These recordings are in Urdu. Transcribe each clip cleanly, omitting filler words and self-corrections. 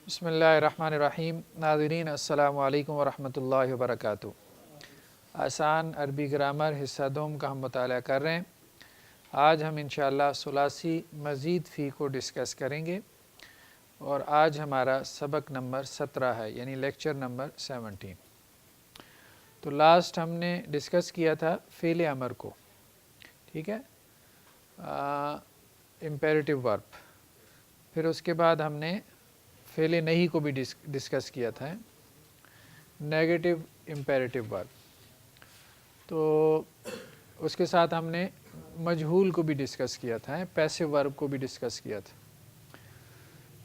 بسم اللہ الرحمن الرحیم۔ ناظرین السلام علیکم ورحمۃ اللہ وبرکاتہ۔ آسان عربی گرامر حصہ دوم کا ہم مطالعہ کر رہے ہیں۔ آج ہم انشاءاللہ ثلاثی مزید فی کو ڈسکس کریں گے اور آج ہمارا سبق نمبر 17 ہے، یعنی لیکچر نمبر 17۔ تو لاسٹ ہم نے ڈسکس کیا تھا فعل امر کو، ٹھیک ہے، امپیریٹو ورب۔ پھر اس کے بعد ہم نے فعل نہیں کو بھی ڈسکس کیا تھا، نیگیٹو امپیریٹو ورب۔ تو اس کے ساتھ ہم نے مجہول کو بھی ڈسکس کیا تھا، پیسو ورب کو بھی ڈسکس کیا تھا،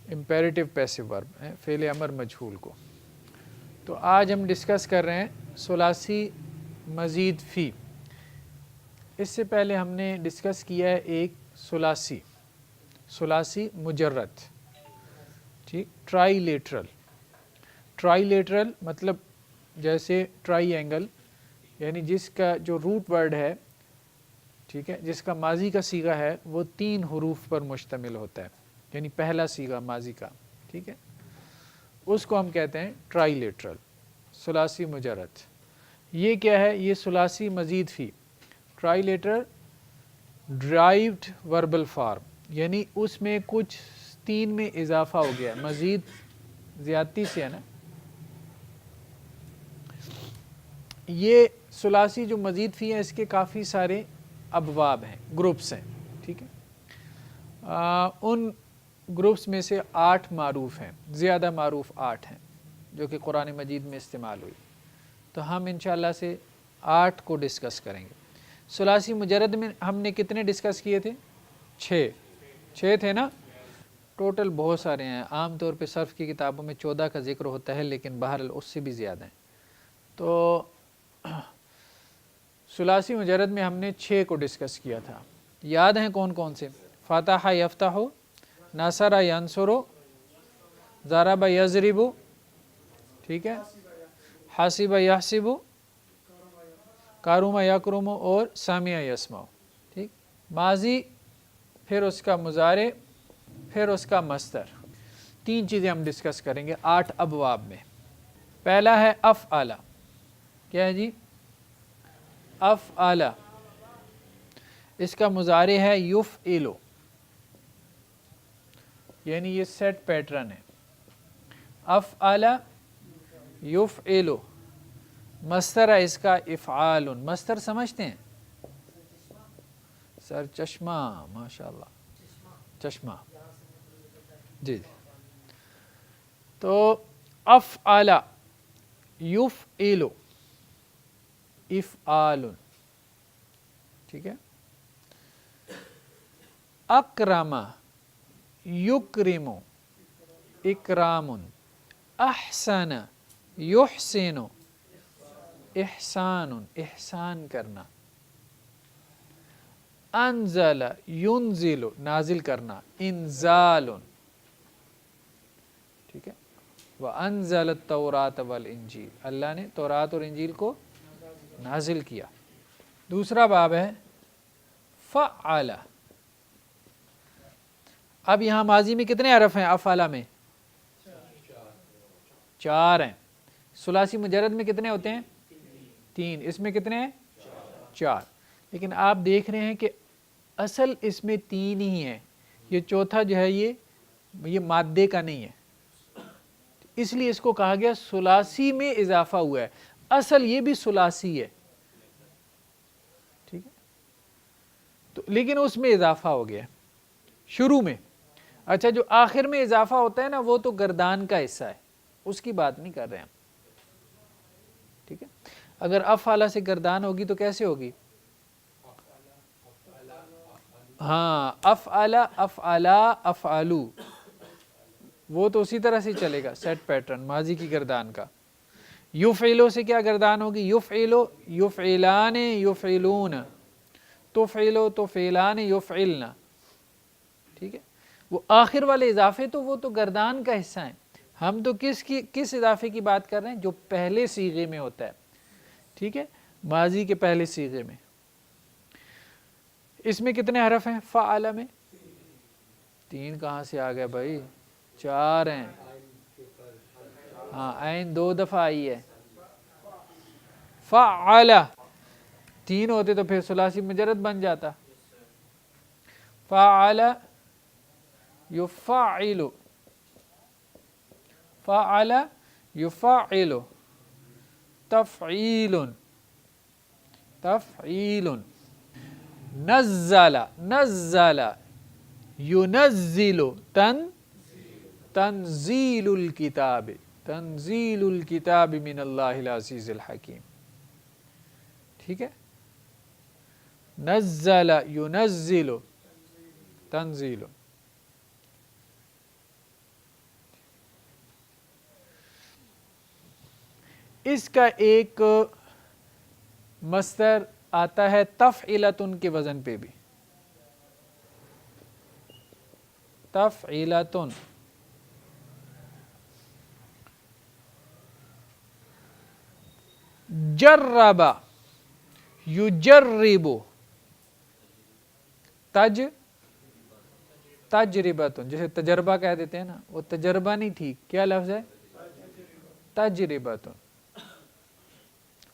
امپیریٹو پیسو ورب ہے فعل امر مجہول کو۔ تو آج ہم ڈسکس کر رہے ہیں ثلاثی مزید فی۔ اس سے پہلے ہم نے ڈسکس کیا ہے ایک ثلاثی مجرد، ٹھیک، ٹرائی لیٹرل۔ ٹرائی لیٹرل مطلب جیسے ٹرائی اینگل، یعنی جس کا جو روٹ ورڈ ہے، ٹھیک ہے، جس کا ماضی کا صیغہ ہے وہ 3 حروف پر مشتمل ہوتا ہے، یعنی پہلا صیغہ ماضی کا، ٹھیک ہے، اس کو ہم کہتے ہیں ٹرائی لیٹرل، ثلاثی مجرد۔ یہ کیا ہے؟ یہ ثلاثی مزید فی، try lateral derived verbal form, یعنی اس میں کچھ 3 میں اضافہ ہو گیا، مزید زیادتی سے ہے نا۔ یہ ثلاثی جو مزید فی ہے، اس کے کافی سارے ابواب ہیں، گروپس ہیں، ٹھیک ہے۔ ان گروپس میں سے 8 معروف ہیں، زیادہ معروف 8 ہیں جو کہ قرآن مجید میں استعمال ہوئی۔ تو ہم انشاءاللہ سے 8 کو ڈسکس کریں گے۔ ثلاثی مجرد میں ہم نے کتنے ڈسکس کیے تھے؟ 6 تھے نا، ٹوٹل بہت سارے ہیں۔ عام طور پہ صرف کی کتابوں میں 14 کا ذکر ہوتا ہے، لیکن بہرحال اس سے بھی زیادہ ہیں۔ تو ثلاثی مجرد میں ہم نے 6 کو ڈسکس کیا تھا، یاد ہیں کون کون سے؟ فتح یفتح، نصر ینصر، ضرب یضرب، ٹھیک ہے، حسب یحسب، کرم یکرم اور سمع یسمع، ٹھیک۔ ماضی، پھر اس کا مضارع، پھر اس کا مصدر۔ 3 چیزیں ہم ڈسکس کریں گے 8 ابواب میں۔ پہلا ہے افعل۔ کیا ہے جی؟ افعل، اس کا مضارع ہے یفعل، یعنی یہ سیٹ پیٹرن ہے، افعل یفعل۔ مصدر ہے اس کا افعال۔ مصدر سمجھتے ہیں؟ سر چشمہ، ماشاءاللہ، چشمہ، جی۔ تو افعل یفعل، افعال، ٹھیک ہے۔ اکرم یکرم، اکرام۔ احسن یحسن، احسان، احسان کرنا۔ انزل ینزل، نازل کرنا، انزال، ٹھیک ہے۔ وَأَنزَلَ التَّوْرَاةَ وَالْإِنْجِيلَ، اللہ نے تورات اور انجیل کو نازل کیا۔ دوسرا باب ہے فعل۔ اب یہاں ماضی میں کتنے حرف ہیں افعل میں؟ 4 ہیں۔ ثلاثی مجرد میں کتنے ہوتے ہیں؟ 3۔ اس میں کتنے ہیں؟ 4۔ لیکن آپ دیکھ رہے ہیں کہ اصل اس میں 3 ہی ہیں، یہ چوتھا جو ہے یہ مادے کا نہیں ہے، اس لیے اس کو کہا گیا ثلاثی میں اضافہ ہوا ہے۔ اصل یہ بھی ثلاثی ہے، ٹھیک ہے، تو لیکن اس میں اضافہ ہو گیا شروع میں۔ اچھا، جو آخر میں اضافہ ہوتا ہے نا، وہ تو گردان کا حصہ ہے، اس کی بات نہیں کر رہے ہم، ٹھیک ہے۔ اگر افعل سے گردان ہوگی تو کیسے ہوگی؟ ہاں، افعل، افعلا، افعلو، وہ تو اسی طرح سے چلے گا، سیٹ پیٹرن ماضی کی گردان کا۔ یفعلو سے کیا گردان ہوگی؟ یفعلو، یفعلان، یفعلون، تفعلو، تفعلان، یفعلن، ٹھیک ہے۔ وہ آخر والے اضافے تو وہ تو گردان کا حصہ ہیں، ہم تو کس اضافے کی بات کر رہے ہیں؟ جو پہلے صیغے میں ہوتا ہے، ٹھیک ہے، ماضی کے پہلے صیغے میں۔ اس میں کتنے حرف ہیں فعل میں؟ 3 کہاں سے آ گئے بھائی؟ 4 ہیں، ہاں عین 2 دفعہ آئی ہے. فعل 3 ہوتے تو پھر ثلاثی مجرد بن جاتا. فعل یفعل، فعل یفعل، تفعیل، تفعیل. نزل نزل ینزل، تنزیل الکتاب، تنزیل الکتاب من اللہ العزیز الحکیم. ٹھیک ہے، نزل ینزل تنزیل. اس کا ایک مصدر آتا ہے تفعیلتن کے وزن پہ بھی، تفعیلتن. جرب یجرب، تجربتن، جیسے تجربہ کہہ دیتے ہیں نا، وہ تجربہ نہیں ٹھیک، کیا لفظ ہے؟ تجربتن.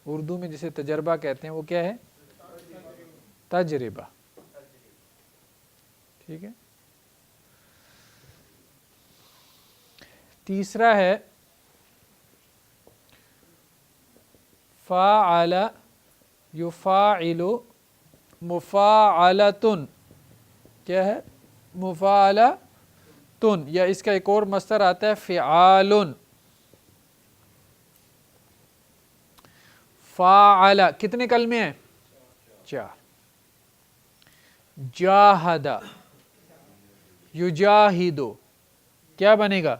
اردو میں جسے تجربہ کہتے ہیں وہ کیا ہے؟ تجربہ. ٹھیک ہے. تیسرا ہے فاعل یفاعل مفاعلتن. کیا ہے؟ مفاعلتن. یا اس کا ایک اور مصدر آتا ہے فعالن. فاعل کتنے کلمے ہیں؟ 4. جاہد یجاہد، کیا بنے گا؟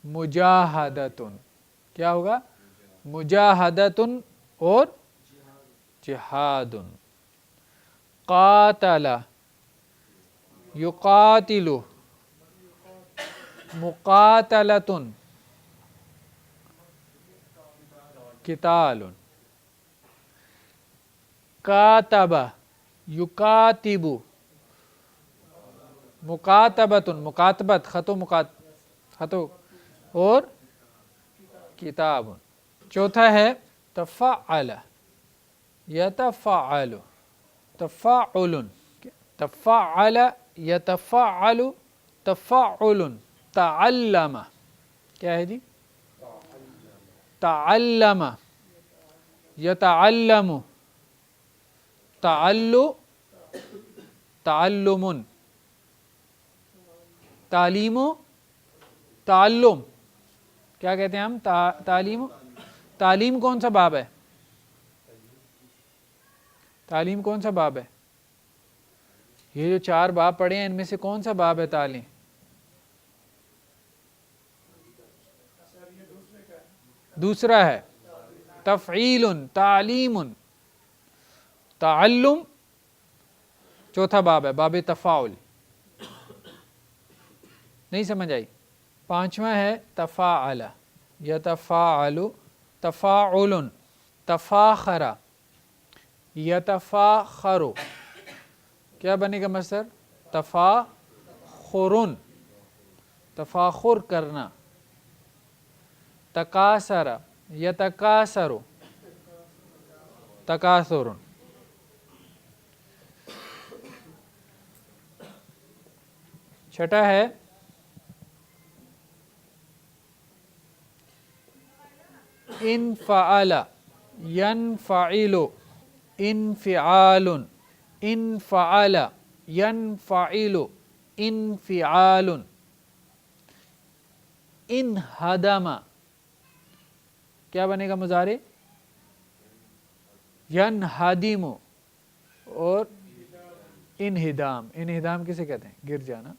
مجاہدتن. کیا ہوگا؟ مجاہدتن اور جہادن. قاتل یقاتل مقاتلتن قتال. کاتب یکاتب مکاتبتن، مکاتبت خط و خط اور کتاب. چوتھا ہے تفعل یتفعل، تفعل، تفعل یتفعل تفعل. تعلم، کیا ہے جی؟ تعلم یتعلم تعلم. تعلیم و تعلم، کیا کہتے ہیں ہم؟ تعلیم. تعلیم کون سا باب ہے؟ تعلیم کون سا باب ہے؟ یہ جو 4 باب پڑھے ہیں ان میں سے کون سا باب ہے تعلیم؟ دوسرا ہے تفعیل، تعلیم. تعلم چوتھا باب ہے، باب تفاعل. نہیں سمجھ آئی؟ 5واں ہے تفاعل یتفاعل تفاعل. تفاخر یتفاخر، کیا بنے گا مصدر؟ تفاخر، تفاخر کرنا. تکاثر یتکاثر تکاثر. چھٹا ہے انفعل ینفعل انفعال، انفعل ینفعل انفعال. انہدم، کیا بنے گا مضارع؟ ینہدم اور انہدام. انہدام کسے کہتے ہیں؟ گر جانا.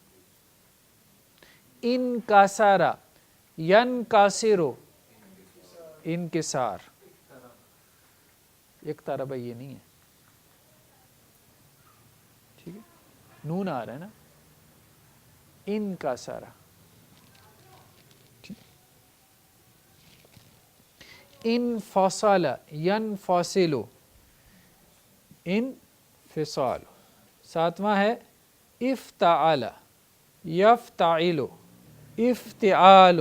انکسر ینکسر انکسار. ایک طرف یہ نہیں ہے، ٹھیک ہے، نون آ رہا ہے نا. انکسر. انفصل ینفصل انفصال. 7واں ہے افتعل یفتعل افتعال.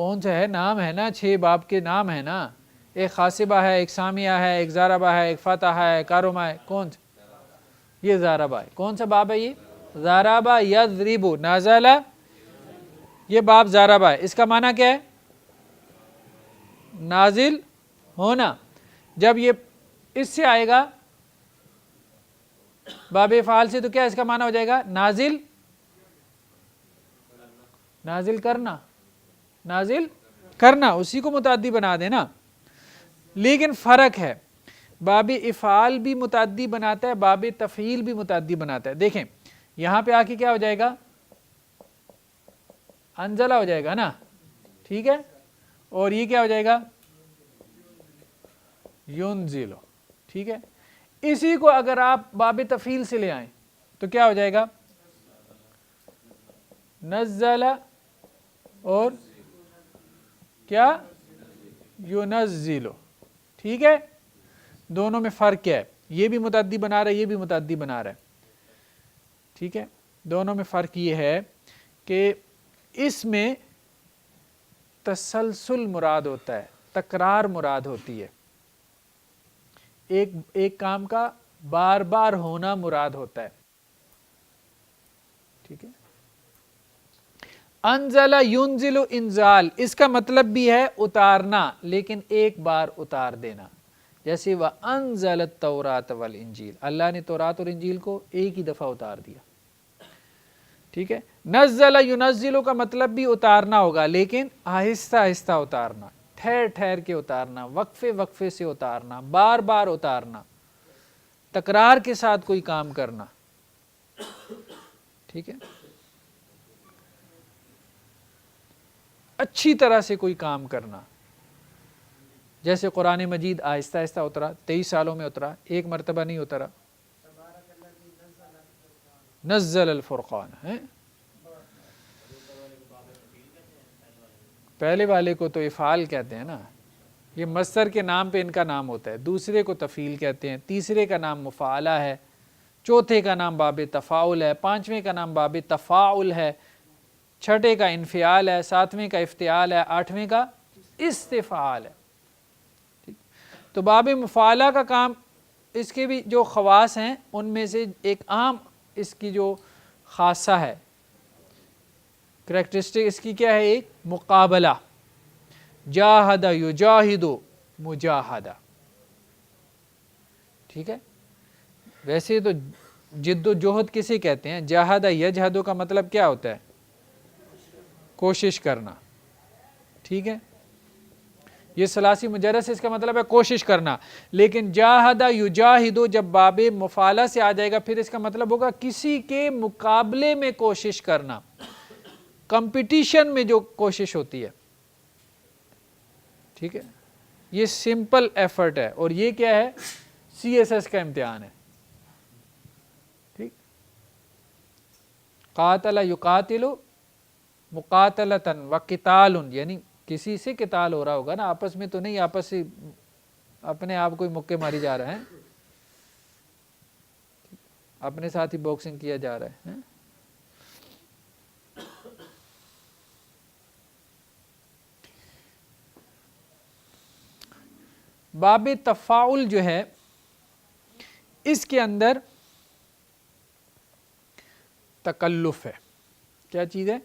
کون سا ہے؟ نام ہے نا، 6 باپ کے نام ہے نا، ایک خاصبہ ہے، ایک سامیہ ہے، ایک زاربہ ہے، ایک فتح ہے، کارما ہے، کون سا؟ یہ زاربہ ہے۔ کون سا باب ہے یہ؟ زاربہ یضرب، نازل، یہ باب زاربہ ہے۔ اس کا معنی کیا ہے؟ نازل ہونا۔ جب یہ اس سے آئے گا باب افعال سے تو کیا اس کا معنی ہو جائے گا؟ نازل، نازل کرنا، نازل کرنا، اسی کو متعدی بنا دینا۔ لیکن فرق ہے، باب افعال بھی متعدی بناتا ہے، باب تفعیل بھی متعدی بناتا ہے۔ دیکھیں یہاں پہ آ کے کیا ہو جائے گا؟ انزلہ ہو جائے گا نا، ٹھیک ہے، اور یہ کیا ہو جائے گا؟ ینزلو، ٹھیک ہے۔ اسی کو اگر آپ باب تفعیل سے لے آئیں تو کیا ہو جائے گا؟ نزل اور کیا؟ ینزلو، ٹھیک ہے۔ دونوں میں فرق کیا ہے؟ یہ بھی متعدی بنا رہا ہے، یہ بھی متعدی بنا رہا ہے، ٹھیک ہے۔ دونوں میں فرق یہ ہے کہ اس میں تسلسل مراد ہوتا ہے، تکرار مراد ہوتی ہے، ایک کام کا بار بار ہونا مراد ہوتا ہے، ٹھیک ہے۔ انزل ینزل انزال، اس کا مطلب بھی ہے اتارنا، لیکن ایک بار اتار دینا، جیسے وَأَنزَلَ التَّوْرَاةَ وَالْإِنجِيلَ، اللہ نے تورات اور انجیل کو ایک ہی دفعہ اتار دیا، ٹھیک ہے۔ نزل ینزل کا مطلب بھی اتارنا ہوگا، لیکن آہستہ آہستہ اتارنا، ٹھہر ٹھہر کے اتارنا، وقفے وقفے سے اتارنا، بار بار اتارنا، تکرار کے ساتھ کوئی کام کرنا، ٹھیک ہے، اچھی طرح سے کوئی کام کرنا۔ جیسے قرآن مجید آہستہ آہستہ اترا، 23 سالوں میں اترا، ایک مرتبہ نہیں اترا۔ نزل الفرقان ہے، پہلے والے کو تو افعال کہتے ہیں نا، یہ مصدر کے نام پہ ان کا نام ہوتا ہے، دوسرے کو تفعیل کہتے ہیں، تیسرے کا نام مفعلہ ہے، چوتھے کا نام باب تفاعل ہے، پانچویں کا نام باب تفاعل ہے، چھٹے کا انفعال ہے، ساتویں کا افتعال ہے، آٹھویں کا استفعال ہے، ٹھیک۔ تو باب مفعلہ کا کام، اس کے بھی جو خواص ہیں ان میں سے ایک عام اس کی جو خاصہ ہے، کریکٹرسٹک اس کی کیا ہے؟ ایک مقابلہ، جاہد یجاہد مجاہدہ، ٹھیک ہے۔ ویسے تو جد و جہد کسے کہتے ہیں؟ جاہد یجہد کا مطلب کیا ہوتا ہے؟ کوشش کرنا، ٹھیک ہے، یہ ثلاثی مجرد سے اس کا مطلب ہے کوشش کرنا۔ لیکن جاہد یجاہد جب باب مفعلہ سے آ جائے گا پھر اس کا مطلب ہوگا کسی کے مقابلے میں کوشش کرنا، کمپٹیشن میں جو کوشش ہوتی ہے، ٹھیک ہے۔ یہ سمپل ایفرٹ ہے، اور یہ کیا ہے؟ CSS کا امتحان ہے، ٹھیک۔ قاتل یقاتل مقاتلتن وقتال، یعنی کسی سے قتال ہو رہا ہوگا نا، آپس میں تو نہیں، آپس سے اپنے آپ کو مکے ماری جا رہے ہیں، اپنے ساتھ ہی باکسنگ کیا جا رہا ہے۔ باب تفاعل جو ہے اس کے اندر تکلف ہے۔ کیا چیز ہے؟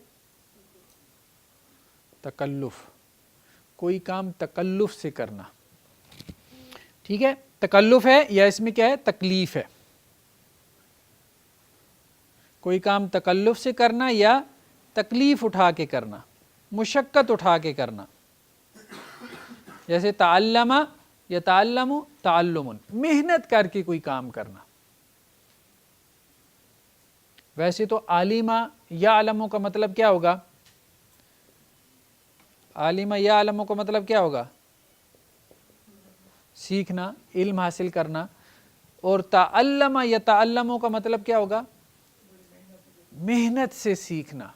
تکلف، کوئی کام تکلف سے کرنا، ٹھیک ہے۔ تکلف ہے یا اس میں کیا ہے؟ تکلیف ہے۔ کوئی کام تکلف سے کرنا یا تکلیف اٹھا کے کرنا، مشقت اٹھا کے کرنا، جیسے تعلم یتعلم تعلم، محنت کر کے کوئی کام کرنا۔ ویسے تو عالمہ یا علموں کا مطلب کیا ہوگا؟ عالمہ یا علموں کا مطلب کیا ہوگا؟ سیکھنا، علم حاصل کرنا۔ اور تعلم یتعلم کا مطلب کیا ہوگا؟ محنت سے سیکھنا۔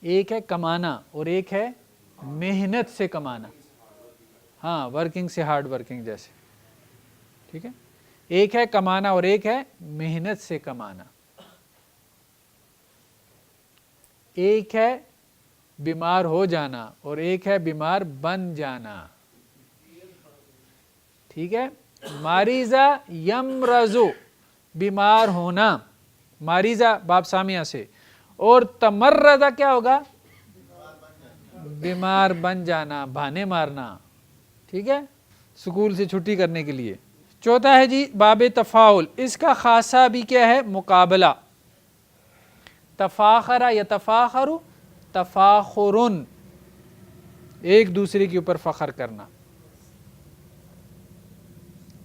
ایک ہے کمانا اور ایک ہے محنت سے کمانا، ہاں، ورکنگ سے ہارڈ ورکنگ جیسے، ٹھیک ہے۔ ایک ہے کمانا اور ایک ہے محنت سے کمانا۔ ایک ہے بیمار ہو جانا اور ایک ہے بیمار بن جانا. ٹھیک ہے. ماریزہ یمرزو بیمار ہونا، ماریزہ باب سامیہ سے، اور تمرزہ کیا ہوگا؟ بیمار بن جانا، بہانے مارنا. ٹھیک ہے، سکول سے چھٹی کرنے کے لیے. چوتھا ہے جی باب تفاعل، اس کا خاصہ بھی کیا ہے؟ مقابلہ. تفاخرہ یتفاخر تفاخرن، ایک دوسرے کے اوپر فخر کرنا.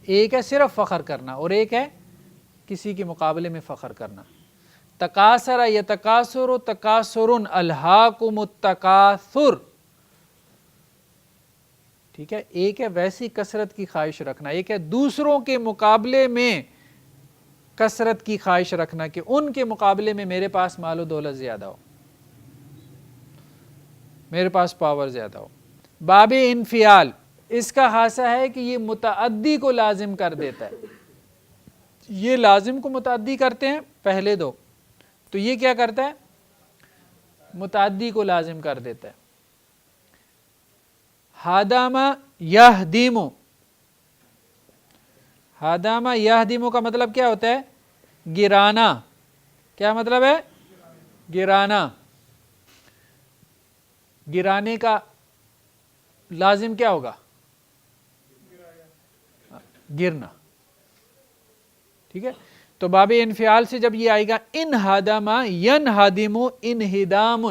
ایک ہے صرف فخر کرنا اور ایک ہے کسی کے مقابلے میں فخر کرنا. تکاثر یتکاثر تکاثر الہاکم التکاثر. ٹھیک ہے، ایک ہے ویسی کثرت کی خواہش رکھنا، ایک ہے دوسروں کے مقابلے میں کثرت کی خواہش رکھنا کہ ان کے مقابلے میں میرے پاس مال و دولت زیادہ ہو، میرے پاس پاور زیادہ ہو. باب انفعال، اس کا خاصہ ہے کہ یہ متعدی کو لازم کر دیتا ہے. یہ لازم کو متعدی کرتے ہیں پہلے دو، تو یہ کیا کرتا ہے؟ متعدی کو لازم کر دیتا ہے. ہادامہ یہدیمو، ہادامہ یہدیمو کا مطلب کیا ہوتا ہے؟ گرانا. کیا مطلب ہے؟ گرانا. گرانے کا لازم کیا ہوگا؟ گرنا. ٹھیک ہے، تو باب انفعال سے جب یہ آئے گا ان ہادامہ ینہدمو انہدام،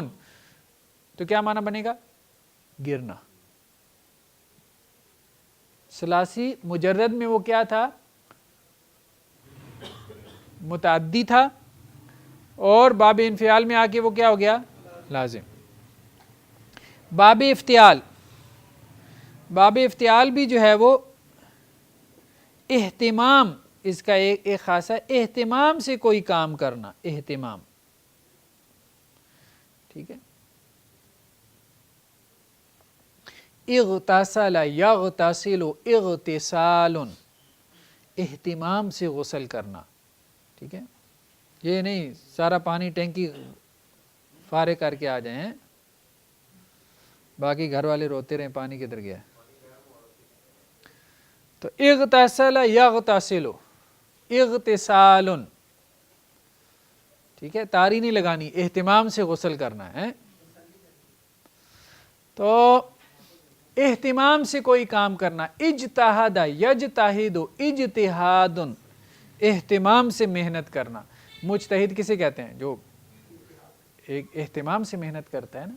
تو کیا معنی بنے گا؟ گرنا. ثلاثی مجرد میں وہ کیا تھا؟ متعدی تھا، اور باب انفعال میں آ کے وہ کیا ہو گیا؟ لازم. باب افتعال، باب افتعال بھی جو ہے وہ اہتمام، اس کا ایک خاصہ اہتمام سے کوئی کام کرنا، اہتمام. ٹھیک ہے. اغتسل یغتسل اغتسال، اہتمام سے غسل کرنا. ٹھیک ہے، یہ نہیں سارا پانی ٹینکی فارغ کر کے آ جائیں، باقی گھر والے روتے رہیں پانی کدھر گیا. تو اغتسل یغتسل اغتسال. ٹھیک ہے، تاری نہیں لگانی، اہتمام سے غسل کرنا ہے. تو اہتمام سے کوئی کام کرنا. اجتہد یجتہد اجتہاد، اہتمام سے محنت کرنا. مجتہد کسے کہتے ہیں؟ جو ایک اہتمام سے محنت کرتا ہے نا.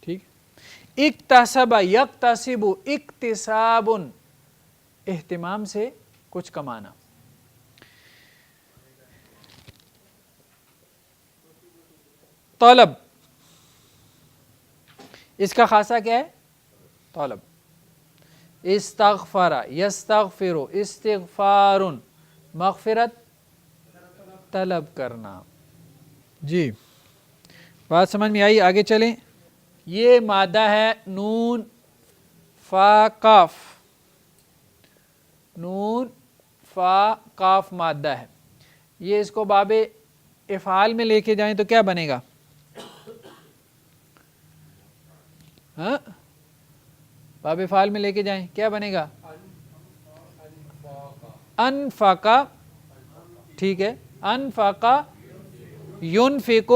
ٹھیک. اکتسب یکتسب اکتساب، اہتمام سے کچھ کمانا. طلب، اس کا خاصہ کیا ہے؟ طلب. استغفر یستغفر استغفار، مغفرت طلب کرنا. جی بات سمجھ میں آئی؟ آگے چلیں. یہ مادہ ہے نون فا کاف، نون فا کاف مادہ ہے. یہ اس کو باب افعال میں لے کے جائیں تو کیا بنے گا؟ ہاں، باب افعال میں لے کے جائیں کیا بنے گا؟ انفقا. ٹھیک ہے، انفقا ينفق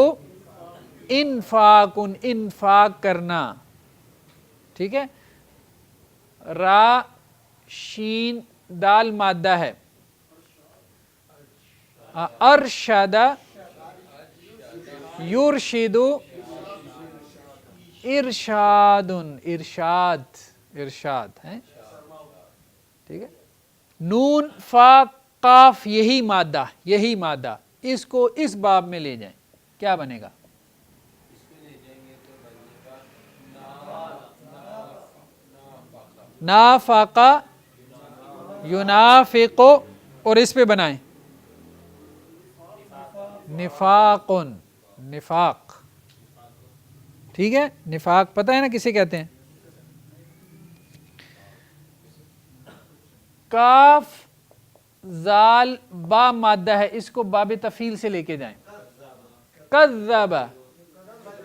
انفاق، انفاق کرنا. ٹھیک ہے. را شین دال مادہ ہے. ارشد یرشد ارشاد، ارشاد، ارشاد ہے. ٹھیک ہے. نون فا قاف، یہی مادہ، یہی مادہ، اس کو اس باب میں لے جائیں کیا بنے گا؟ نافقہ ینافق، اور اس پہ بنائیں نفاق، نفاق. ٹھیک ہے. نفاق پتہ ہے نا کسے کہتے ہیں؟ کاف زال با مادہ ہے، اس کو باب تفعیل سے لے کے جائیں. کذب،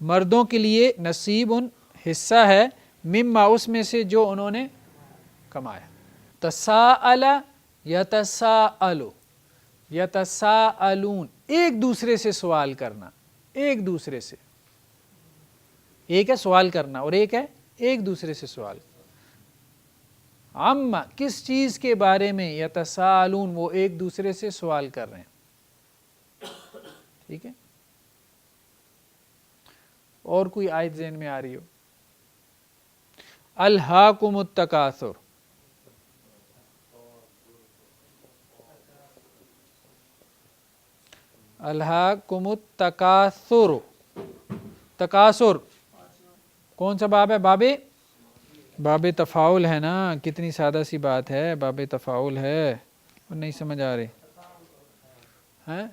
مردوں کے لیے نصیب حصہ ہے، مما اس میں سے جو انہوں نے کمایا. تساءل یتساءل یتساءلون، ایک دوسرے سے سوال کرنا، ایک دوسرے سے، ایک ہے سوال کرنا اور ایک ہے ایک دوسرے سے سوال. عما کس چیز کے بارے میں، یتساءلون وہ ایک دوسرے سے سوال کر رہے ہیں. ٹھیک ہے، اور کوئی آیت ذہن میں آ رہی ہو؟ الہاکم التکاثر، الہاکم التکاثر، تکاثر کون سا باب ہے؟ باب تفاعل ہے نا. کتنی سادہ سی بات ہے، باب تفاعل ہے، اور نہیں سمجھ آ رہی ہیں؟ ہاں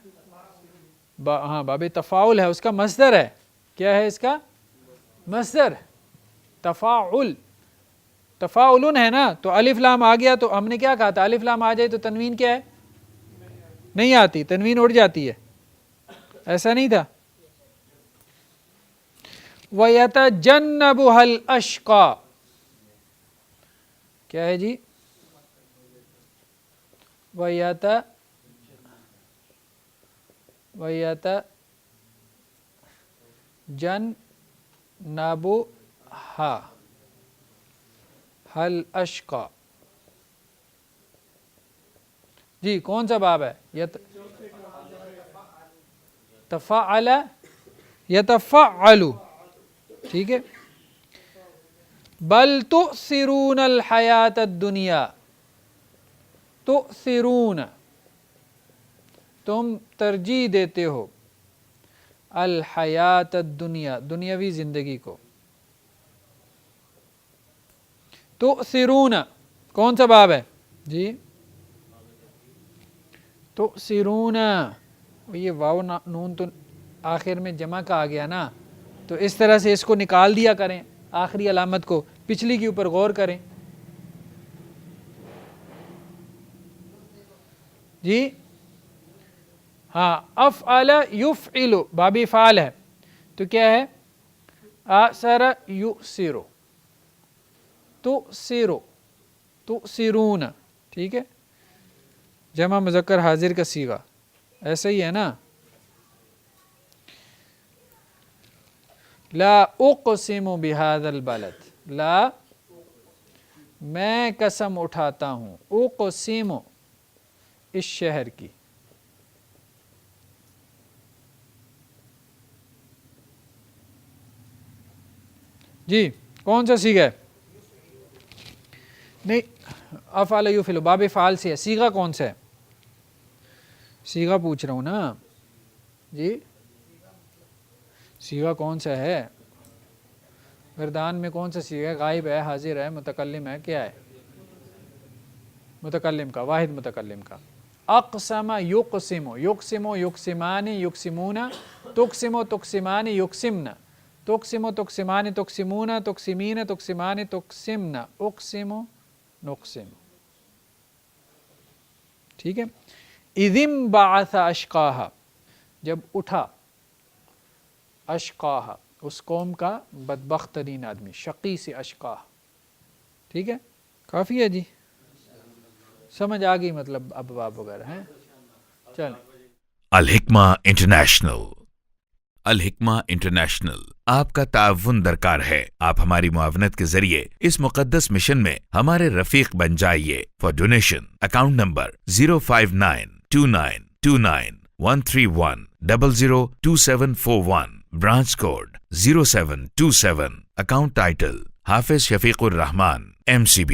باب تفاعل ہے، اس کا مصدر ہے. کیا ہے اس کا مصدر؟ تفاعل. تفاعلن ہے نا، تو الف لام آ گیا تو ہم نے کیا کہا تھا؟ الف لام آ جائے تو تنوین کیا ہے؟ نہیں آتی، تنوین اڑ جاتی ہے، ایسا نہیں تھا. وَيَتَجَنَّبُهَا الْأَشْقَى، کیا ہے جی؟ وَيَتَجَنَّبُهَا الْأَشْقَى، جی کون سا باب ہے؟ تفعل یتفعل، ٹھیک ہے. بل تؤثرون الحیات الدنیا، تؤثرون تم ترجیح دیتے ہو، الحیات الدنیا دنیاوی زندگی کو. تؤثرون کون سا باب ہے جی؟ تؤثرون، یہ واو نون تو آخر میں جمع کا آ گیا نا، تو اس طرح سے اس کو نکال دیا کریں، آخری علامت کو، پچھلی کے اوپر غور کریں. جی ہاں، افعل یفعل باب فعل ہے، تو کیا ہے؟ آثر یؤثر، تؤثر، تؤثرون، ٹھیک ہے. جمع مذکر حاضر کا صیغہ ایسا ہی ہے نا. لا اقسم بهذا البلد، لا میں قسم اٹھاتا ہوں، اقسم اس شہر کی. جی کون سا صیغہ ہے؟ نہیں، افعل یفعل باب فعال سے ہے، صیغہ کون سا ہے؟ صیغہ پوچھ رہا ہوں نا جی، صیغہ کون سا ہے؟ گردان میں کون سا صیغہ ہے؟ غائب ہے، حاضر ہے، متکلم ہے، کیا ہے؟ متکلم کا، واحد متکلم کا. اقسم یقسم، یقسم یقسمان یقسمون، تقسم تقسمان یقسمن، تقسم تقسمان تقسمون تقسمین تقسمان تقسمن، اقسم نقسم. ٹھیک ہے. اذ انبعث اشقاها، جب اٹھا اشقاها اس قوم کا بدبخت ترین آدمی، شقی سے اشقا. ٹھیک ہے، کافی ہے جی، سمجھ آ گئی مطلب ابواب وغیرہ ہیں. چلیں. الحکمہ انٹرنیشنل، الحکمہ انٹرنیشنل آپ کا تعاون درکار ہے. آپ ہماری معاونت کے ذریعے اس مقدس مشن میں ہمارے رفیق بن جائیے. For donation account number 059299131002741، branch code 0727، account title Hafiz Shafiq Rahman MCB.